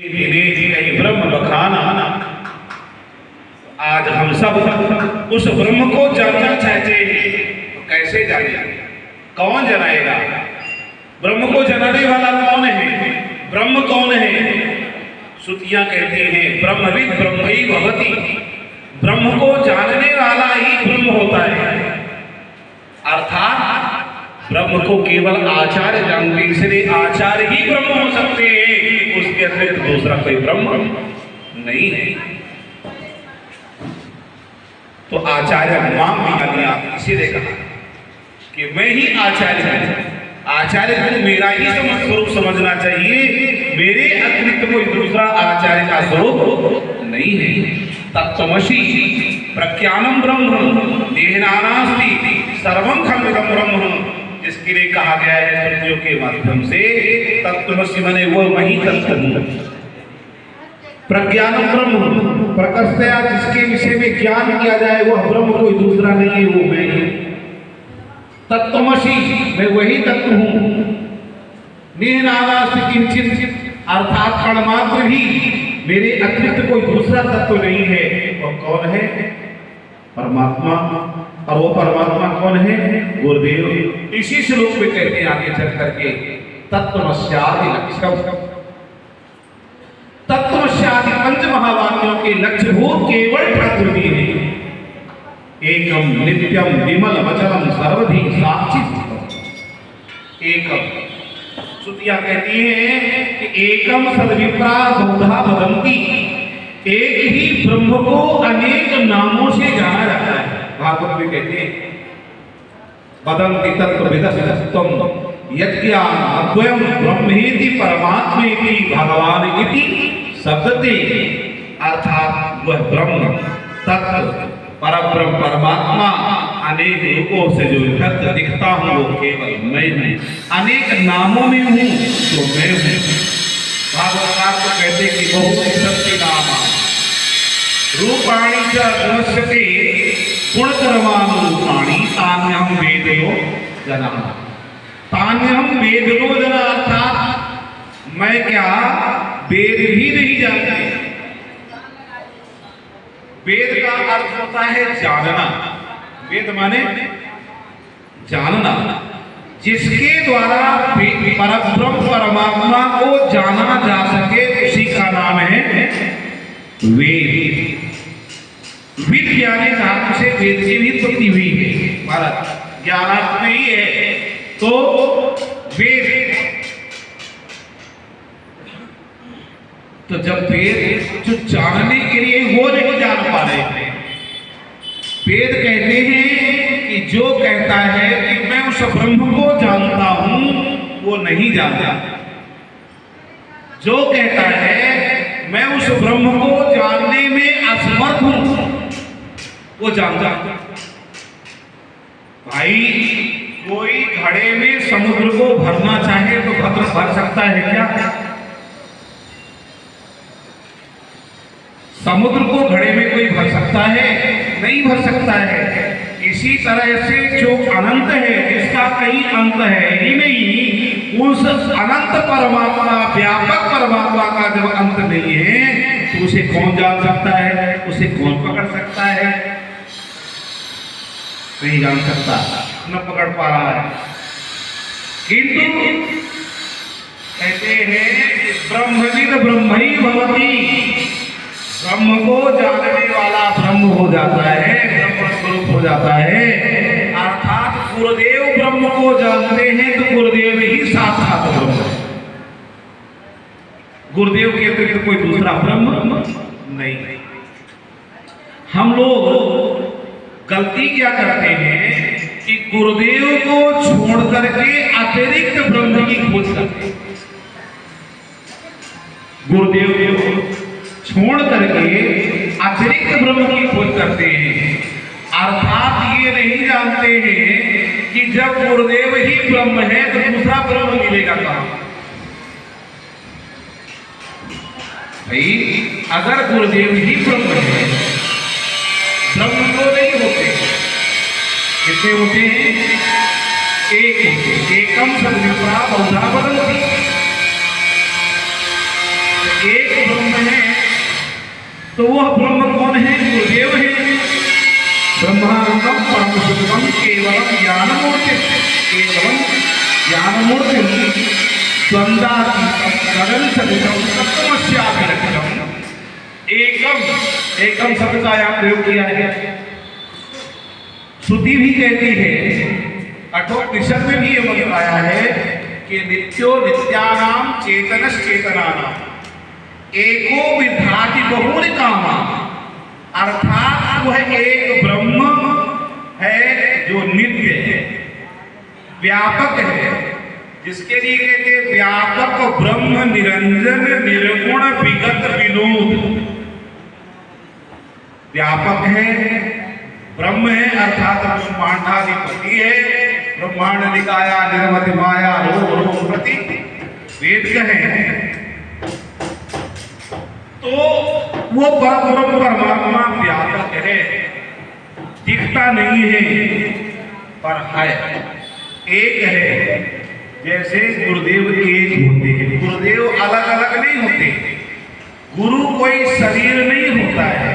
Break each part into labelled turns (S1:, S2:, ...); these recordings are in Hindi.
S1: ब्रह्म बखाना। आज हम सब उस ब्रह्म को जानना चाहते हैं, तो कैसे जाने? कौन जनाएगा? ब्रह्म को जनाने वाला कौन है? ब्रह्म कौन है? श्रुतियां कहती हैं ब्रह्मविद ब्रह्मई भवति। ब्रह्म को जानने वाला ही ब्रह्म होता है। अर्थात ब्रह्म को केवल आचार्य जानते, इसलिए आचार्य ही ब्रह्म हो सकते हैं, उसके अतिरिक्त दूसरा कोई ब्रह्म नहीं है। तो आचार्य मां दिया, इसीलिए कहा कि मैं ही आचार्य हूं। आचार्य को मेरा ही स्वरूप समझना चाहिए, मेरे अतिरिक्त कोई दूसरा आचार्य का स्वरूप नहीं है। तत्त्वमसि प्रज्ञानम ब्रह्म देहनानास्ति सर्वं खल्विदं ब्रह्म, जिसके लिए कहा गया है श्रुतियों के माध्यम से तत्त्वमसि माने वो मैं ही तत्व हूं। प्रज्ञानम ब्रह्म प्रकृष्टया जिसके विषय में ज्ञान किया जाए वह ब्रह्म कोई दूसरा नहीं है, वो मैं ही। तत्त्वमसि मैं वही तत्व हूं। निहनानास्ति किंचित अर्थात कणमात्र भी मेरे अतिरिक्त कोई दूसरा तत्व नहीं है। और कौन है? परमात्मा। और वो परमात्मा कौन है? गुरुदेव। इसी श्लोक में कहते हैं आगे चल करके तत्त्वमस्यादि लक्ष्यम। तत्त्वमस्यादि पंच महावाक्यों के लक्ष्यभूत केवल ठाकुर जी हैं। एकम नित्यम विमल वचनम सर्वधि साक्षी। एकम श्रुतियां कहती हैं कि एकम सद्विप्रा बहुधा वदन्ति, एक ही ब्रह्म को अनेक नामों से जाना जाता है। भागवत में कहते हैं वदन्ति तत्त्वविदस्तम यज्ञान अद्वयम ब्रह्मेति परमात्मेति भगवान इति शब्दते। अर्थात वह ब्रह्म तत्व परब्रह्म परमात्मा अनेक रूपों से जो इकट्ठ दिखता हूं वो केवल मैं हूं। अनेक नामों में हूं तो मैं हूं। भागवतकार को कहते कि बहुत सत्य नाम रूपाणी च गुणस्यते गुणकर्मानुरूपाणी तान्यहं वेदयो जना। तान्यहं वेदयो जना अर्थात मैं क्या वेद भी नहीं जानते। वेद का अर्थ होता है जानना। वेद माने जानना, जिसके द्वारा परब्रह्म परमात्मा को जाना जा सके उसी का नाम है वेद। विज्ञानी धातु से वेद की भी उत्पत्ति हुई है। भारत ज्ञानार्थ में ही है तो वेद। तो जब वेद जो जानने के लिए वो नहीं जान पा रहे थे, वेद कहते हैं कि जो कहता है कि मैं उस ब्रह्म को जानता हूं वो नहीं जानता। जो कहता है मैं उस ब्रह्म को जानने में असमर्थ हूं वो जानता। भाई कोई घड़े में समुद्र को भरना चाहे तो भर सकता है क्या? समुद्र को घड़े में कोई भर सकता है? नहीं भर सकता है। इसी तरह से जो अनंत है जिसका कहीं अंत है ही नहीं, उस अनंत परमात्मा व्यापक परमात्मा का जब अंत नहीं है तो उसे कौन जान सकता है? उसे कौन पकड़ सकता है? नहीं जान सकता, न पकड़ पा रहा है। किंतु कहते हैं ब्रह्मविद ब्रह्मई भवति। ब्रह्म को जानने वाला ब्रह्म हो जाता है, ब्रह्म स्वरूप हो जाता है। अर्थात गुरुदेव ब्रह्म को जानते हैं तो गुरुदेव ही साक्षात ब्रह्म है। गुरुदेव के अतिरिक्त कोई दूसरा ब्रह्म नहीं। हम लोग गलती क्या करते हैं कि गुरुदेव को छोड़ करके अतिरिक्त ब्रह्म की खोज करते हैं। गुरुदेव को छोड़ करके अतिरिक्त ब्रह्म की खोज करते हैं। अर्थात ये नहीं जानते हैं कि जब गुरुदेव ही ब्रह्म है तो दूसरा ब्रह्म मिलेगा कहां? भाई अगर गुरुदेव ही ब्रह्म है, ब्रह्म तो नहीं होते। कितने होते हैं? एकम सद्विप्रा बहुधा वदन्ति। एक तो वह ब्रह्म कौन है? गुरुदेव है। ब्रह्मानंदम परम शुद्धम केवलम ज्ञानमूर्ति, केवलम ज्ञानमूर्ति द्वंद्वातीतम गगन सदृशम सप्तमस्याभिलक्षितम। एकम शब्द का यहाँ प्रयोग किया है। श्रुति भी कहती है, कठोपनिषद में भी ये बताया है कि नित्यो नित्यानाम चेतनस चेतनानाम एको विधाति बहुनि कामा, अर्थात वह एक ब्रह्म है जो नित्य है, व्यापक है, जिसके लिए कहते हैं व्यापक ब्रह्म निरंजन निर्गुण विगत विनोद। व्यापक है, ब्रह्म है, अर्थात ब्रह्मांडाधिपति है, ब्रह्मांड निकाया निर्मति माया रोम प्रति वेद कहे। तो वो परब्रह्म परमात्मा व्यापक है, दिखता नहीं है पर है, एक है। जैसे गुरुदेव एक होते हैं, गुरुदेव अलग अलग नहीं होते। गुरु कोई शरीर नहीं होता है,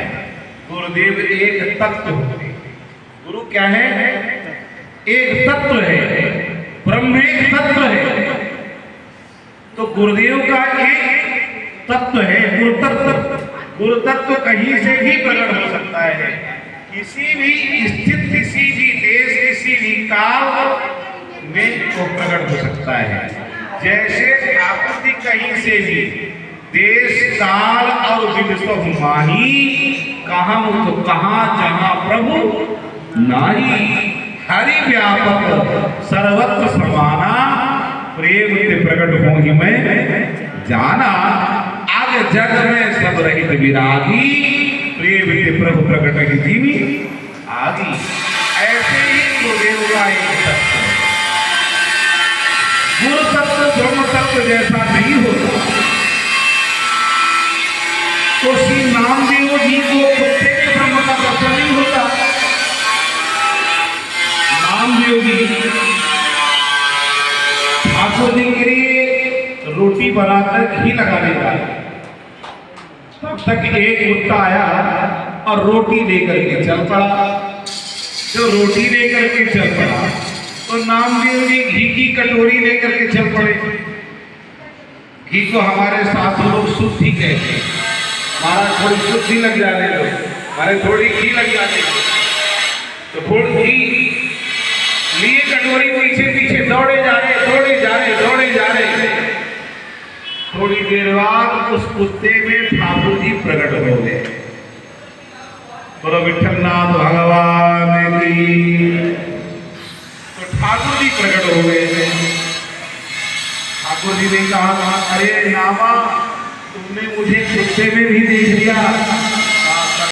S1: गुरुदेव एक तत्व होते हैं। गुरु क्या है? एक तत्व है, ब्रह्म एक तत्व है। तो गुरुदेव का एक तत्व है, गुरु तत्व कहीं से भी प्रकट हो सकता है, किसी भी स्थित, किसी भी देश, किसी भी काल में वो प्रकट हो सकता है। जैसे आकृति कहीं से भी, देश काल और विश्व माही, कहाँ तो कहाँ जहाँ प्रभु नाही, हरि व्यापक सर्वत्र समाना, प्रेम से प्रकट हो ही मैं जाना, आग जग में सब रहित विरागी, प्रेम से प्रभु प्रकट ही जीवी आगी। ऐसे ही गुरुदेव का एक तत्व, गुरु तत्व ब्रह्म तत्व जैसा नहीं होता। तो श्री नामदेव जी को प्रत्येक ब्रह्म का दर्शन नहीं होता। नामदेव जी ठाकुर जी के लिए रोटी बनाकर घी लगा देता, तब तक एक कुत्ता आया और रोटी लेकर के चल पड़ा। जो रोटी लेकर के चल पड़ा तो नामदेव जी घी की कटोरी लेकर के चल पड़े। घी को हमारे साथ लोग शुद्धि कहते हैं, हमारा थोड़ी शुद्धि लग जाने दो, हमारे थोड़ी घी लग जाने दो, तो थोड़ी घी लिए कटोरी पीछे पीछे दौड़े जा रहे, दौड़े जा रहे, दौड़े जा रहे। थोड़ी देर बाद उस कुत्ते में ठाकुर जी प्रकट हो गए। बोलो विठलनाथ भगवान की। तो ठाकुर जी प्रकट हो गए। ठाकुर जी ने कहा, अरे नामा, तुमने मुझे कुत्ते में भी देख लिया,